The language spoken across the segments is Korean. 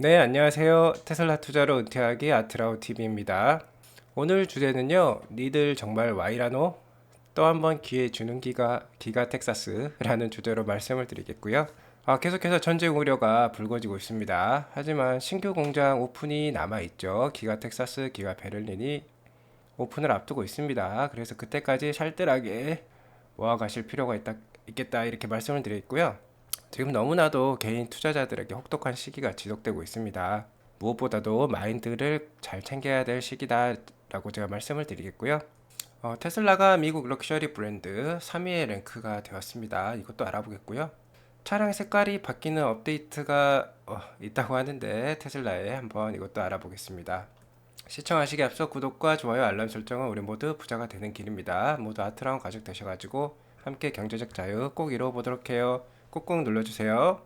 네, 안녕하세요. 테슬라 투자로 은퇴하기 아트라우 TV입니다. 오늘 주제는요, 니들 정말 와이라노? 또 한 번 기회 주는 기가 텍사스라는 주제로 말씀을 드리겠고요. 계속해서 전쟁 우려가 불거지고 있습니다. 하지만 신규 공장 오픈이 남아있죠. 기가 텍사스, 기가 베를린이 오픈을 앞두고 있습니다. 그래서 그때까지 살뜰하게 모아가실 필요가 있겠다 이렇게 말씀을 드리겠고요. 지금 너무나도 개인 투자자들에게 혹독한 시기가 지속되고 있습니다. 무엇보다도 마인드를 잘 챙겨야 될 시기다라고 제가 말씀을 드리겠고요. 테슬라가 미국 럭셔리 브랜드 3위에 랭크가 되었습니다. 이것도 알아보겠고요. 차량 색깔이 바뀌는 업데이트가 있다고 하는데 테슬라에 한번 이것도 알아보겠습니다. 시청하시기 앞서 구독과 좋아요, 알람 설정은 우리 모두 부자가 되는 길입니다. 모두 아트라운 가족 되셔가지고 함께 경제적 자유 꼭 이루어보도록 해요. 꾹꾹 눌러주세요.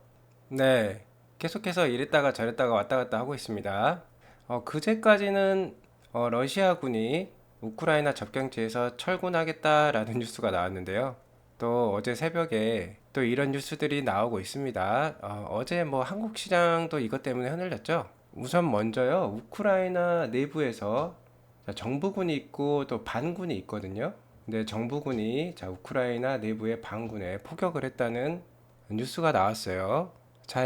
네, 계속해서 이랬다가 저랬다가 왔다 갔다 하고 있습니다. 그제까지는 러시아군이 우크라이나 접경지에서 철군하겠다라는 뉴스가 나왔는데요. 또 어제 새벽에 또 이런 뉴스들이 나오고 있습니다. 어제 뭐 한국 시장도 이것 때문에 흔들렸죠. 우선 먼저요, 우크라이나 내부에서 정부군이 있고 또 반군이 있거든요. 근데 정부군이 우크라이나 내부의 반군에 포격을 했다는 뉴스가 나왔어요.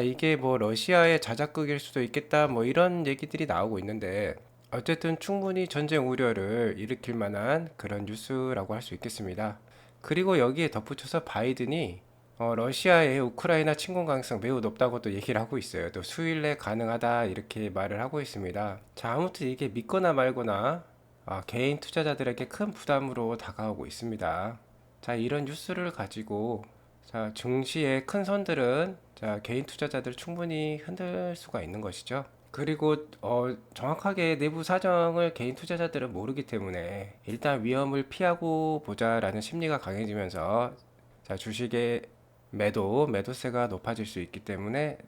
이게 뭐 러시아의 자작극일 수도 있겠다, 뭐 이런 얘기들이 나오고 있는데, 어쨌든 충분히 전쟁 우려를 일으킬 만한 그런 뉴스라고 할 수 있겠습니다. 그리고 여기에 덧붙여서 바이든이 러시아의 우크라이나 침공 가능성 매우 높다고 또 얘기를 하고 있어요. 또 수일 내 가능하다 이렇게 말을 하고 있습니다. 아무튼 이게 믿거나 말거나 개인 투자자들에게 큰 부담으로 다가오고 있습니다. 이런 뉴스를 가지고 증시의 큰 선들은 개인 투자자들 충분히 흔들 수가 있는 것이죠. 그리고 정확하게 내부 사정을 개인 투자자들은 모르기 때문에 일단 위험을 피하고 보자라는 심리가 강해지면서 주식의 매도세가 높아질 수 있기 때문에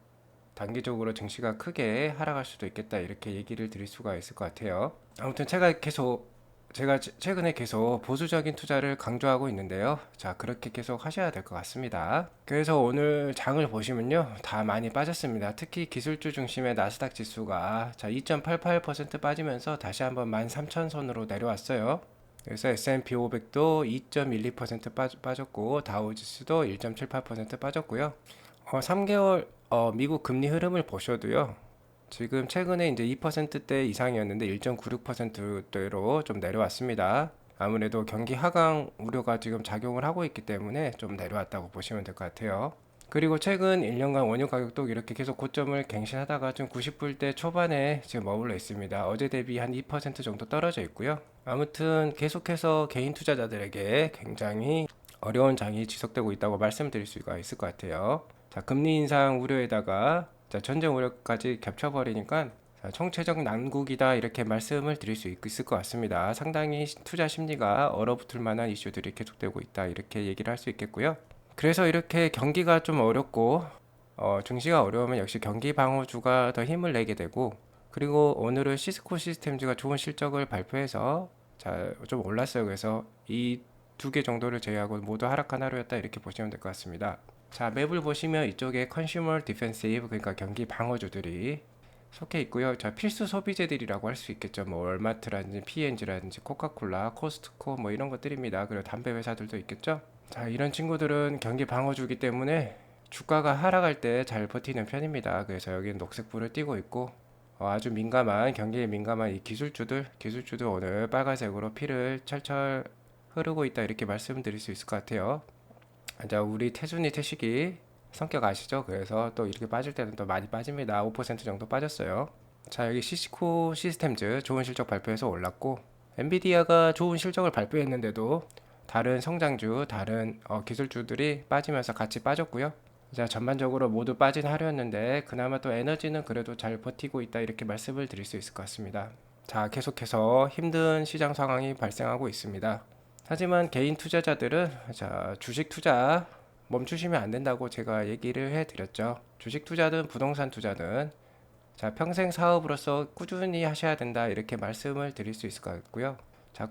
단기적으로 증시가 크게 하락할 수도 있겠다 이렇게 얘기를 드릴 수가 있을 것 같아요. 아무튼 제가 최근에 계속 보수적인 투자를 강조하고 있는데요. 그렇게 계속 하셔야 될 것 같습니다. 그래서 오늘 장을 보시면요, 다 많이 빠졌습니다. 특히 기술주 중심의 나스닥 지수가 2.88% 빠지면서 다시 한번 13,000선으로 내려왔어요. 그래서 S&P 500도 2.12% 빠졌고 다우지수도 1.78% 빠졌고요. 3개월 미국 금리 흐름을 보셔도요. 지금 최근에 이제 2%대 이상이었는데 1.96%대로 좀 내려왔습니다. 아무래도 경기 하강 우려가 지금 작용을 하고 있기 때문에 좀 내려왔다고 보시면 될 것 같아요. 그리고 최근 1년간 원유 가격도 이렇게 계속 고점을 갱신하다가 좀 90불대 초반에 지금 머물러 있습니다. 어제 대비 한 2% 정도 떨어져 있고요. 아무튼 계속해서 개인 투자자들에게 굉장히 어려운 장이 지속되고 있다고 말씀드릴 수가 있을 것 같아요. 금리 인상 우려에다가 전쟁 우려까지 겹쳐버리니까 총체적 난국이다 이렇게 말씀을 드릴 수 있을 것 같습니다. 상당히 투자 심리가 얼어붙을 만한 이슈들이 계속되고 있다 이렇게 얘기를 할 수 있겠고요. 그래서 이렇게 경기가 좀 어렵고 증시가 어려우면 역시 경기 방어주가 더 힘을 내게 되고, 그리고 오늘은 시스코 시스템즈가 좋은 실적을 발표해서 좀 올랐어요. 그래서 이 두 개 정도를 제외하고 모두 하락한 하루였다 이렇게 보시면 될 것 같습니다. 맵을 보시면 이쪽에 컨슈머 디펜시브, 그러니까 경기 방어주들이 속해 있고요. 필수 소비재들이라고 할 수 있겠죠. 뭐 월마트라든지 P&G라든지 코카콜라, 코스트코 뭐 이런 것들입니다. 그리고 담배 회사들도 있겠죠. 이런 친구들은 경기 방어주기 때문에 주가가 하락할 때 잘 버티는 편입니다. 그래서 여기는 녹색불을 띄고 있고, 아주 경기에 민감한 이 기술주들 오늘 빨간색으로 피를 철철 흐르고 있다 이렇게 말씀드릴 수 있을 것 같아요. 우리 태식이 성격 아시죠? 그래서 또 이렇게 빠질 때는 또 많이 빠집니다. 5% 정도 빠졌어요. 여기 시스코 시스템즈 좋은 실적 발표해서 올랐고, 엔비디아가 좋은 실적을 발표했는데도 다른 성장주, 다른 기술주들이 빠지면서 같이 빠졌고요. 전반적으로 모두 빠진 하루였는데 그나마 또 에너지는 그래도 잘 버티고 있다 이렇게 말씀을 드릴 수 있을 것 같습니다. 계속해서 힘든 시장 상황이 발생하고 있습니다. 하지만 개인 투자자들은 주식 투자 멈추시면 안 된다고 제가 얘기를 해드렸죠. 주식 투자든 부동산 투자든 평생 사업으로서 꾸준히 하셔야 된다 이렇게 말씀을 드릴 수 있을 것 같고요.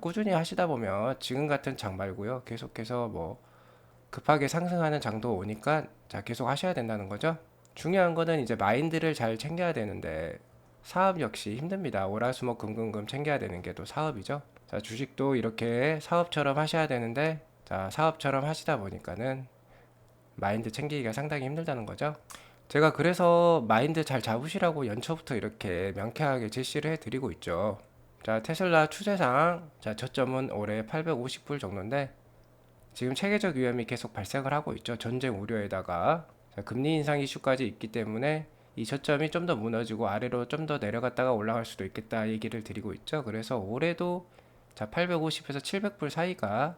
꾸준히 하시다 보면 지금 같은 장 말고요. 계속해서 뭐 급하게 상승하는 장도 오니까 계속 하셔야 된다는 거죠. 중요한 거는 이제 마인드를 잘 챙겨야 되는데 사업 역시 힘듭니다. 월화수목금금금 챙겨야 되는 게 또 사업이죠. 자, 주식도 이렇게 사업처럼 하셔야 되는데, 자, 사업처럼 하시다 보니까는 마인드 챙기기가 상당히 힘들다는 거죠. 제가 그래서 마인드 잘 잡으시라고 연초부터 이렇게 명쾌하게 제시를 해드리고 있죠. 자, 테슬라 추세상, 자, 저점은 올해 850불 정도인데, 지금 체계적 위험이 계속 발생을 하고 있죠. 전쟁 우려에다가 자, 금리 인상 이슈까지 있기 때문에 이 저점이 좀 더 무너지고 아래로 좀 더 내려갔다가 올라갈 수도 있겠다 얘기를 드리고 있죠. 그래서 올해도 자, 850에서 700불 사이가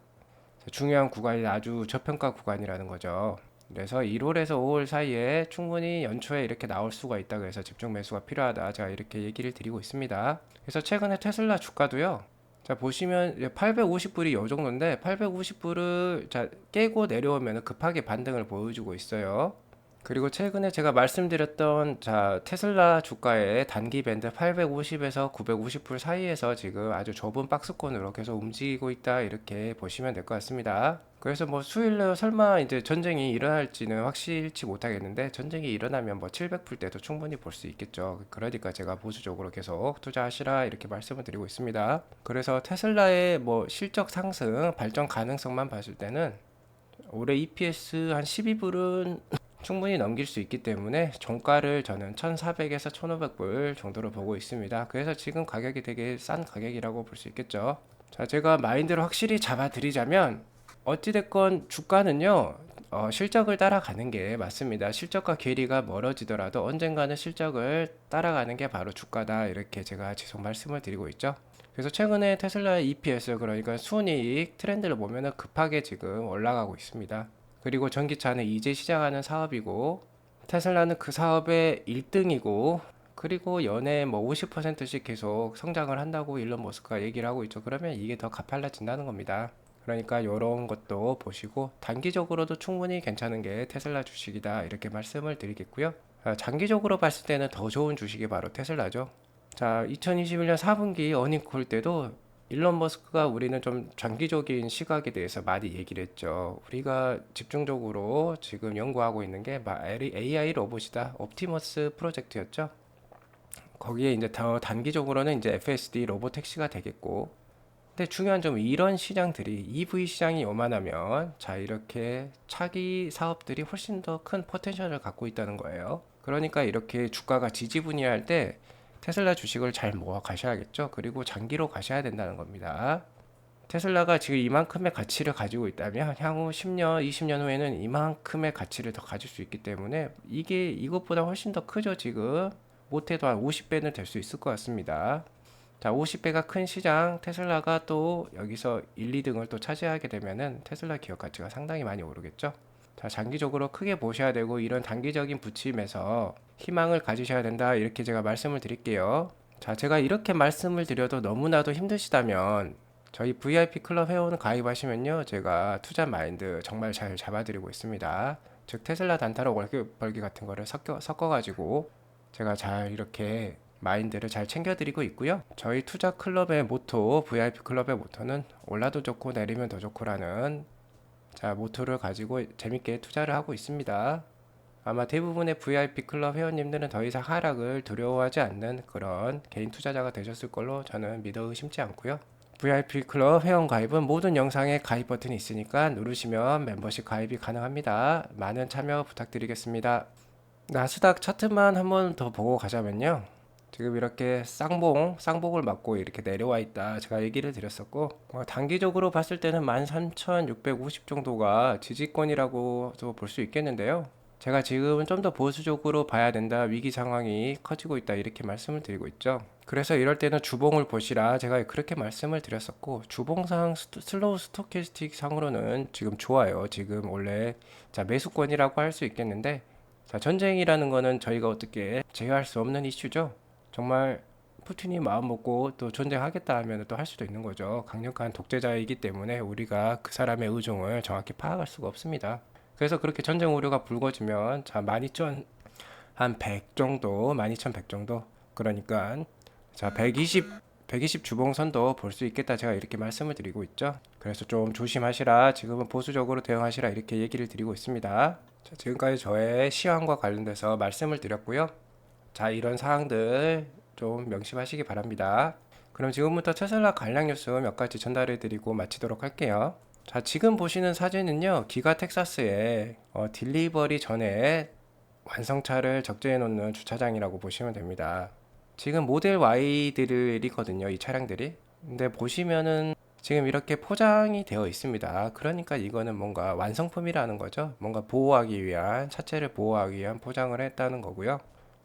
중요한 구간이 아주 저평가 구간이라는 거죠. 그래서 1월에서 5월 사이에 충분히 연초에 이렇게 나올 수가 있다. 그래서 집중 매수가 필요하다. 제가 이렇게 얘기를 드리고 있습니다. 그래서 최근에 테슬라 주가도요. 자, 보시면 850불이 요 정도인데 850불을 자 깨고 내려오면 급하게 반등을 보여주고 있어요. 그리고 최근에 제가 말씀드렸던 자 테슬라 주가의 단기 밴드 850에서 950불 사이에서 지금 아주 좁은 박스권으로 계속 움직이고 있다 이렇게 보시면 될 것 같습니다. 그래서 뭐 수일로 설마 이제 전쟁이 일어날지는 확실치 못하겠는데 전쟁이 일어나면 뭐 700불 때도 충분히 볼 수 있겠죠. 그러니까 제가 보수적으로 계속 투자하시라 이렇게 말씀을 드리고 있습니다. 그래서 테슬라의 뭐 실적 상승 발전 가능성만 봤을 때는 올해 EPS 한 12불은 충분히 넘길 수 있기 때문에 종가를 저는 1,400에서 1,500불 정도로 보고 있습니다. 그래서 지금 가격이 되게 싼 가격이라고 볼 수 있겠죠. 자, 제가 마인드를 확실히 잡아드리자면 어찌됐건 주가는요, 실적을 따라가는 게 맞습니다. 실적과 괴리가 멀어지더라도 언젠가는 실적을 따라가는 게 바로 주가다. 이렇게 제가 계속 말씀을 드리고 있죠. 그래서 최근에 테슬라의 EPS, 그러니까 순이익 트렌드를 보면 급하게 지금 올라가고 있습니다. 그리고 전기차는 이제 시작하는 사업이고, 테슬라는 그 사업의 1등이고, 그리고 연에 뭐 50%씩 계속 성장을 한다고 일론 머스크가 얘기를 하고 있죠. 그러면 이게 더 가팔라진다는 겁니다. 그러니까 이런 것도 보시고 단기적으로도 충분히 괜찮은 게 테슬라 주식이다 이렇게 말씀을 드리겠고요. 장기적으로 봤을 때는 더 좋은 주식이 바로 테슬라죠. 자, 2021년 4분기 어닝콜 때도 일론 머스크가 우리는 좀 장기적인 시각에 대해서 많이 얘기를 했죠. 우리가 집중적으로 지금 연구하고 있는 게 AI 로봇이다. 옵티머스 프로젝트였죠. 거기에 이제 더 단기적으로는 이제 FSD 로봇 택시가 되겠고, 근데 중요한 점은 이런 시장들이 EV 시장이 요만하면 자 이렇게 차기 사업들이 훨씬 더 큰 포텐셜을 갖고 있다는 거예요. 그러니까 이렇게 주가가 지지분이할 때 테슬라 주식을 잘 모아 가셔야겠죠. 그리고 장기로 가셔야 된다는 겁니다. 테슬라가 지금 이만큼의 가치를 가지고 있다면 향후 10년, 20년 후에는 이만큼의 가치를 더 가질 수 있기 때문에 이게 이것보다 훨씬 더 크죠. 지금 못해도 한 50배는 될 수 있을 것 같습니다. 자, 50배가 큰 시장 테슬라가 또 여기서 1, 2등을 또 차지하게 되면은 테슬라 기업 가치가 상당히 많이 오르겠죠. 자, 장기적으로 크게 보셔야 되고 이런 단기적인 부침에서 희망을 가지셔야 된다. 이렇게 제가 말씀을 드릴게요. 자, 제가 이렇게 말씀을 드려도 너무나도 힘드시다면 저희 VIP 클럽 회원 가입하시면요. 제가 투자 마인드 정말 잘 잡아드리고 있습니다. 즉 테슬라 단타로 월급 벌기 같은 거를 섞어가지고 제가 잘 이렇게 마인드를 잘 챙겨드리고 있고요. 저희 투자 클럽의 모토, VIP 클럽의 모토는 올라도 좋고 내리면 더 좋고라는 자 모토를 가지고 재밌게 투자를 하고 있습니다. 아마 대부분의 VIP 클럽 회원님들은 더 이상 하락을 두려워하지 않는 그런 개인 투자자가 되셨을 걸로 저는 믿어 의심치 않고요. VIP 클럽 회원 가입은 모든 영상에 가입 버튼이 있으니까 누르시면 멤버십 가입이 가능합니다. 많은 참여 부탁드리겠습니다. 나스닥 차트만 한번 더 보고 가자면요. 지금 이렇게 쌍복을 맞고 이렇게 내려와 있다 제가 얘기를 드렸었고, 단기적으로 봤을 때는 13,650 정도가 지지권이라고도 볼 수 있겠는데요. 제가 지금은 좀 더 보수적으로 봐야 된다, 위기 상황이 커지고 있다 이렇게 말씀을 드리고 있죠. 그래서 이럴 때는 주봉을 보시라 제가 그렇게 말씀을 드렸었고, 주봉상 슬로우 스토캐스틱 상으로는 지금 좋아요. 지금 원래 자 매수권이라고 할 수 있겠는데, 자 전쟁이라는 거는 저희가 어떻게 제어할 수 없는 이슈죠. 정말 푸틴이 마음 먹고 또 전쟁하겠다 하면 또 할 수도 있는 거죠. 강력한 독재자이기 때문에 우리가 그 사람의 의중을 정확히 파악할 수가 없습니다. 그래서 그렇게 전쟁 우려가 불거지면 자 12,000 한 100 정도, 12,100 정도, 그러니까 자 120 주봉선도 볼 수 있겠다 제가 이렇게 말씀을 드리고 있죠. 그래서 좀 조심하시라, 지금은 보수적으로 대응하시라 이렇게 얘기를 드리고 있습니다. 자, 지금까지 저의 시황과 관련돼서 말씀을 드렸고요. 자, 이런 사항들 좀 명심하시기 바랍니다. 그럼 지금부터 테슬라 관련 뉴스 몇 가지 전달해 드리고 마치도록 할게요. 자, 지금 보시는 사진은요, 기가 텍사스에 딜리버리 전에 완성차를 적재해 놓는 주차장이라고 보시면 됩니다. 지금 모델 Y들이거든요, 이 차량들이. 근데 보시면은 지금 이렇게 포장이 되어 있습니다. 그러니까 이거는 뭔가 완성품이라는 거죠. 뭔가 보호하기 위한, 차체를 보호하기 위한 포장을 했다는 거고요.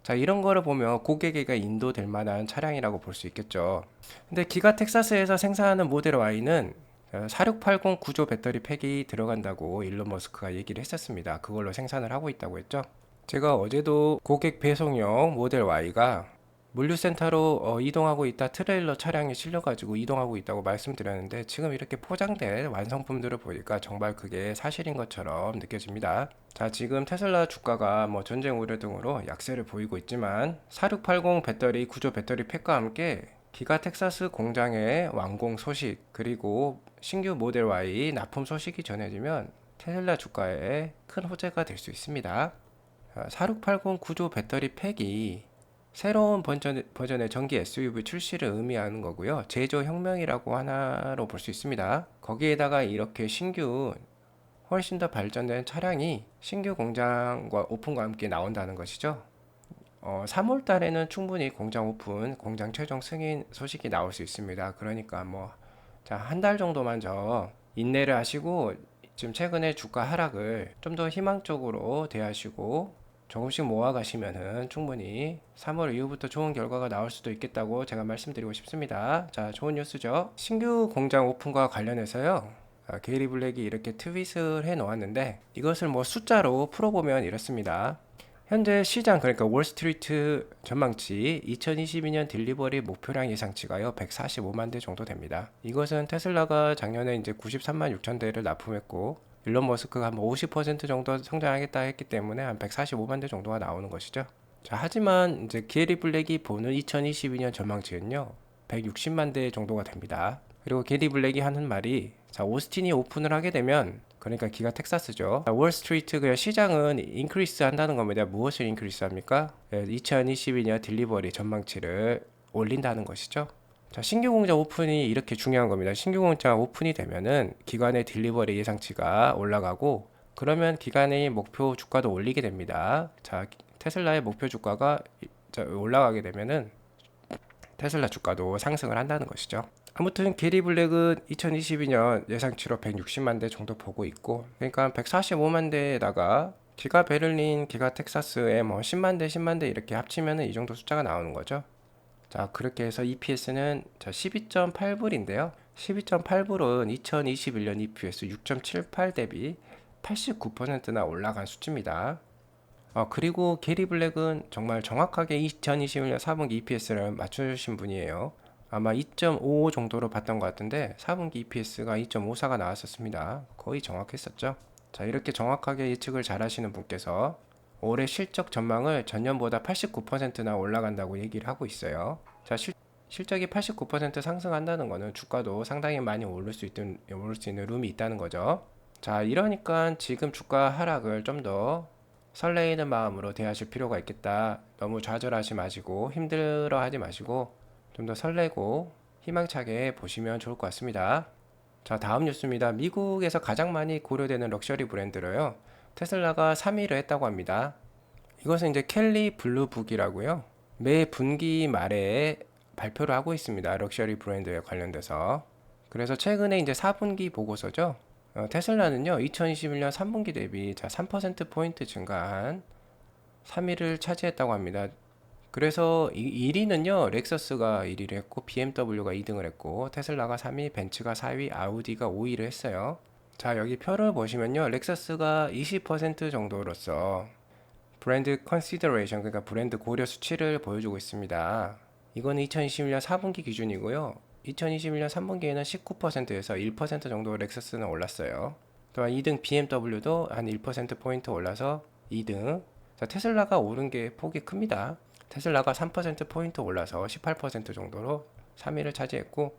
자, 이런 거를 보면 고객에게 인도될 만한 차량이라고 볼 수 있겠죠. 근데 기가 텍사스에서 생산하는 모델 Y는 4680 구조 배터리 팩이 들어간다고 일론 머스크가 얘기를 했었습니다. 그걸로 생산을 하고 있다고 했죠. 제가 어제도 고객 배송용 모델 Y가 물류센터로 이동하고 있다 트레일러 차량이 실려가지고 이동하고 있다고 말씀드렸는데 지금 이렇게 포장된 완성품들을 보니까 정말 그게 사실인 것처럼 느껴집니다. 자, 지금 테슬라 주가가 뭐 전쟁 우려 등으로 약세를 보이고 있지만 4680 배터리 구조 배터리 팩과 함께 기가 텍사스 공장의 완공 소식 그리고 신규 모델 Y 납품 소식이 전해지면 테슬라 주가에 큰 호재가 될 수 있습니다. 4680 구조 배터리 팩이 새로운 버전의 전기 SUV 출시를 의미하는 거고요. 제조 혁명이라고 하나로 볼 수 있습니다. 거기에다가 이렇게 신규 훨씬 더 발전된 차량이 신규 공장과 오픈과 함께 나온다는 것이죠. 3월 달에는 충분히 공장 오픈, 공장 최종 승인 소식이 나올 수 있습니다. 그러니까 뭐, 자, 한 달 정도만 인내를 하시고 지금 최근에 주가 하락을 좀 더 희망적으로 대하시고 조금씩 모아가시면은 충분히 3월 이후부터 좋은 결과가 나올 수도 있겠다고 제가 말씀드리고 싶습니다. 자, 좋은 뉴스죠. 신규 공장 오픈과 관련해서요. 게리 블랙이 이렇게 트윗을 해 놓았는데 이것을 뭐 숫자로 풀어보면 이렇습니다. 현재 시장 그러니까 월스트리트 전망치 2022년 딜리버리 목표량 예상치가요 145만 대 정도 됩니다. 이것은 테슬라가 작년에 이제 93만 6천 대를 납품했고 일론 머스크가 한 50% 정도 성장하겠다 했기 때문에 한 145만 대 정도가 나오는 것이죠. 자, 하지만 이제 게리 블랙이 보는 2022년 전망치는요 160만 대 정도가 됩니다. 그리고 게리 블랙이 하는 말이 자, 오스틴이 오픈을 하게 되면 그러니까 기가 텍사스죠. 월스트리트 그 시장은 인크리스 한다는 겁니다. 무엇을 인크리스 합니까? 2022년 딜리버리 전망치를 올린다는 것이죠. 자, 신규 공장 오픈이 이렇게 중요한 겁니다. 신규 공장 오픈이 되면은 기관의 딜리버리 예상치가 올라가고 그러면 기관의 목표 주가도 올리게 됩니다. 자, 테슬라의 목표 주가가 올라가게 되면은 테슬라 주가도 상승을 한다는 것이죠. 아무튼 게리 블랙은 2022년 예상치로 160만 대 정도 보고 있고 그러니까 145만 대에다가 기가 베를린, 기가 텍사스에 뭐 10만 대, 10만 대 이렇게 합치면은 이 정도 숫자가 나오는 거죠. 자, 그렇게 해서 EPS는 12.8불인데요. 12.8불은 2021년 EPS 6.78 대비 89%나 올라간 수치입니다. 그리고 게리 블랙은 정말 정확하게 2021년 4분기 EPS를 맞춰주신 분이에요. 아마 2.55 정도로 봤던 것 같은데 4분기 EPS가 2.54가 나왔었습니다. 거의 정확했었죠. 자, 이렇게 정확하게 예측을 잘 하시는 분께서 올해 실적 전망을 전년보다 89%나 올라간다고 얘기를 하고 있어요. 자, 실적이 89% 상승한다는 것은 주가도 상당히 많이 오를 수 있는 룸이 있다는 거죠. 자, 이러니까 지금 주가 하락을 좀 더 설레이는 마음으로 대하실 필요가 있겠다. 너무 좌절하지 마시고 힘들어 하지 마시고 좀 더 설레고 희망차게 보시면 좋을 것 같습니다. 자, 다음 뉴스입니다. 미국에서 가장 많이 고려되는 럭셔리 브랜드로요. 테슬라가 3위를 했다고 합니다. 이것은 이제 켈리 블루북이라고요. 매 분기 말에 발표를 하고 있습니다. 럭셔리 브랜드에 관련돼서. 그래서 최근에 이제 4분기 보고서죠. 테슬라는요, 2021년 3분기 대비 3%포인트 증가한 3위를 차지했다고 합니다. 그래서 1위는요, 렉서스가 1위를 했고, BMW가 2등을 했고, 테슬라가 3위, 벤츠가 4위, 아우디가 5위를 했어요. 자, 여기 표를 보시면요, 렉서스가 20% 정도로서 브랜드 컨시더레이션, 그러니까 브랜드 고려 수치를 보여주고 있습니다. 이거는 2021년 4분기 기준이고요. 2021년 3분기에는 19%에서 1% 정도 렉서스는 올랐어요. 또한 2등 BMW도 한 1%포인트 올라서 2등. 자, 테슬라가 오른 게 폭이 큽니다. 테슬라가 3%포인트 올라서 18% 정도로 3위를 차지했고,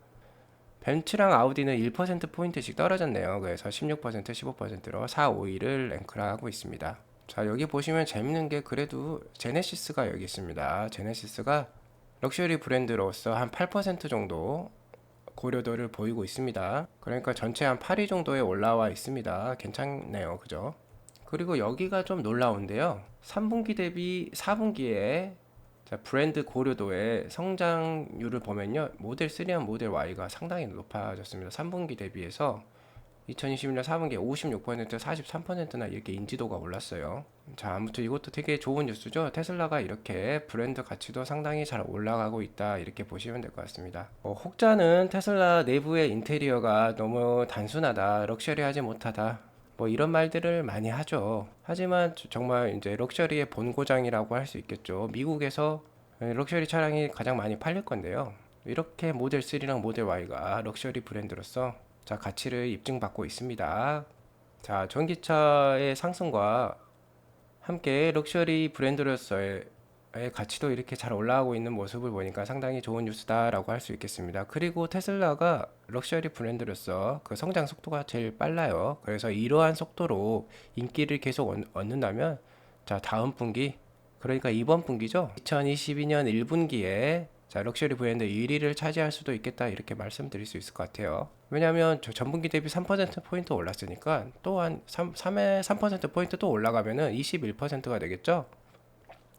벤츠랑 아우디는 1%포인트씩 떨어졌네요. 그래서 16%, 15%로 4, 5위를 랭크를 하고 있습니다. 자, 여기 보시면 재밌는 게 그래도 제네시스가 여기 있습니다. 제네시스가 럭셔리 브랜드로서 한 8% 정도 고려도를 보이고 있습니다. 그러니까 전체 한 8위 정도에 올라와 있습니다. 괜찮네요. 그죠? 그리고 여기가 좀 놀라운데요. 3분기 대비 4분기에 브랜드 고려도의 성장률을 보면요. 모델 3와 모델 Y가 상당히 높아졌습니다. 3분기 대비해서 2021년 4분기에 56%, 43%나 이렇게 인지도가 올랐어요. 자, 아무튼 이것도 되게 좋은 뉴스죠. 테슬라가 이렇게 브랜드 가치도 상당히 잘 올라가고 있다. 이렇게 보시면 될 것 같습니다. 혹자는 테슬라 내부의 인테리어가 너무 단순하다, 럭셔리하지 못하다. 뭐 이런 말들을 많이 하죠. 하지만 정말 이제 럭셔리의 본고장이라고 할 수 있겠죠. 미국에서 럭셔리 차량이 가장 많이 팔릴 건데요. 이렇게 모델 3랑 모델 Y가 럭셔리 브랜드로서 자, 가치를 입증받고 있습니다. 자, 전기차의 상승과 함께 럭셔리 브랜드로서의 가치도 이렇게 잘 올라가고 있는 모습을 보니까 상당히 좋은 뉴스다라고 할 수 있겠습니다. 그리고 테슬라가 럭셔리 브랜드로서 그 성장 속도가 제일 빨라요. 그래서 이러한 속도로 인기를 계속 얻는다면 자, 다음 분기, 그러니까 이번 분기죠. 2022년 1분기에 자, 럭셔리 브랜드 1위를 차지할 수도 있겠다 이렇게 말씀드릴 수 있을 것 같아요. 왜냐하면 저 전분기 대비 3%포인트 올랐으니까 또한 3%포인트 또 올라가면은 21%가 되겠죠.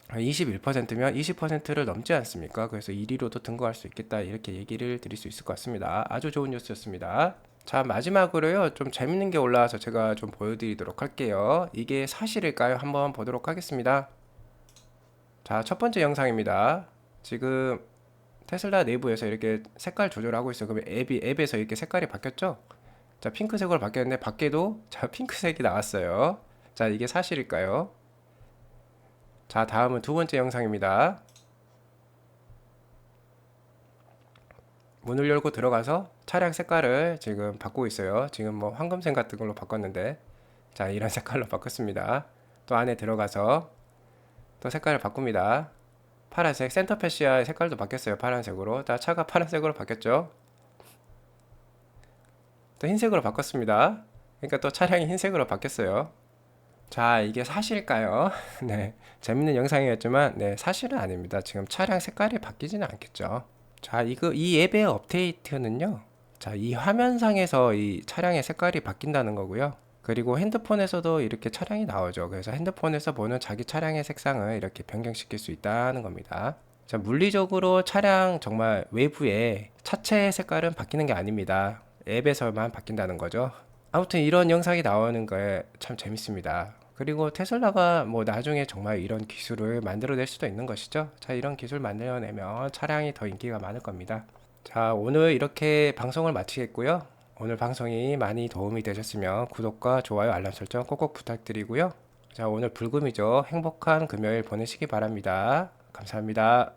21%면 20%를 넘지 않습니까? 그래서 1위로도 등극할 수 있겠다 이렇게 얘기를 드릴 수 있을 것 같습니다. 아주 좋은 뉴스였습니다. 자, 마지막으로요, 좀 재밌는 게 올라와서 제가 좀 보여드리도록 할게요. 이게 사실일까요? 한번 보도록 하겠습니다. 자, 첫 번째 영상입니다. 지금 테슬라 내부에서 이렇게 색깔 조절하고 있어요. 그러면 앱에서 이렇게 색깔이 바뀌었죠? 자, 핑크색으로 바뀌었는데 밖에도 자, 핑크색이 나왔어요. 자, 이게 사실일까요? 자, 다음은 두 번째 영상입니다. 문을 열고 들어가서 차량 색깔을 지금 바꾸고 있어요. 지금 뭐 황금색 같은 걸로 바꿨는데 자, 이런 색깔로 바꿨습니다. 또 안에 들어가서 또 색깔을 바꿉니다. 파란색, 센터 패시아 색깔도 바뀌었어요. 파란색으로. 자, 차가 파란색으로 바뀌었죠. 또 흰색으로 바꿨습니다. 그러니까 또 차량이 흰색으로 바뀌었어요. 자, 이게 사실일까요? 네, 재밌는 영상이었지만 네, 사실은 아닙니다. 지금 차량 색깔이 바뀌지는 않겠죠. 자, 이 앱의 업데이트는요. 자, 이 화면상에서 이 차량의 색깔이 바뀐다는 거고요. 그리고 핸드폰에서도 이렇게 차량이 나오죠. 그래서 핸드폰에서 보는 자기 차량의 색상을 이렇게 변경시킬 수 있다는 겁니다. 자, 물리적으로 차량 정말 외부의 차체 색깔은 바뀌는 게 아닙니다. 앱에서만 바뀐다는 거죠. 아무튼 이런 영상이 나오는 게 참 재밌습니다. 그리고 테슬라가 뭐 나중에 정말 이런 기술을 만들어낼 수도 있는 것이죠. 자, 이런 기술 만들어내면 차량이 더 인기가 많을 겁니다. 자, 오늘 이렇게 방송을 마치겠고요. 오늘 방송이 많이 도움이 되셨으면 구독과 좋아요, 알람 설정 꼭꼭 부탁드리고요. 자, 오늘 불금이죠. 행복한 금요일 보내시기 바랍니다. 감사합니다.